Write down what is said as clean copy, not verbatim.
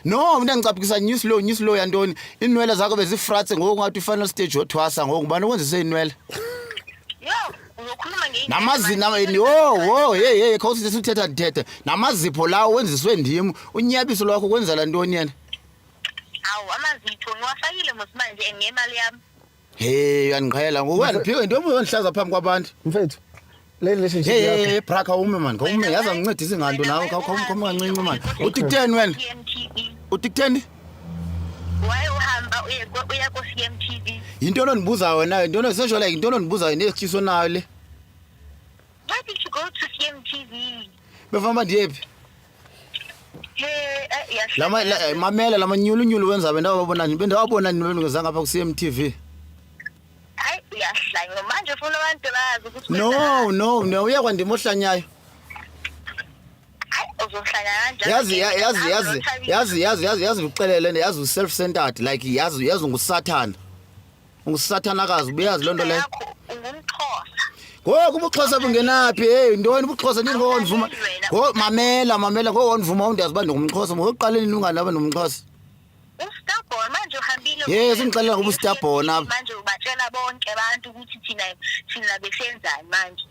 No mina ngicaphukisa news law yantoni inwele zakho bezifratse ngoku ngathi final stage yothwasa ngoku ngubani okwenzise inwele Yo, uzokhuluma ngeyini? namazina hey khawusithi sithetha namazipho lawo wenziswe ndim unyabiso lwakho kwenza la ntoni yena Awu amazitho ngiwafakile manje ngemali yami. hey uyangiqhela ngoku wena phike into omuyihlaza phambi kwabantu Mfethu. Le relationship yakho. hey braka ume man ngawume yaza ngincedise nganto nawe khawume kancinci man uthi kutheni wena CMTV. uthi kutheni Why uhamba uya ku CMTV? into ononibuza wena into onisho like into ononibuza nesikhiso nayo le Why did you go to CMTV? befamba ndiyephi Yes. mamela lamanyulunyulu wenza bendawabona ngezanga apha ku CMTV Hayi uyahlanya manje ufuna abantu bazi ukuthi no uyakwa ndimohlanyayo hayi uzohlanya kanjani yazi ucelele yazi self centered like yazi ungusathana ungusathana ubuyazi lonto leyo ungumxhosa ngoku ubuxhosa bungenaphi hey ntoni ubuxhosa nini ngokuvuma mamela ngokuvuma undiyazi bande ngumxhosa ngokuqaleni unganaba nomxhosa uStarborn manje uhambile yes ngixelela ngoba uStarborn apha manje ubatshela bonke abantu ukuthi thina besenzani manje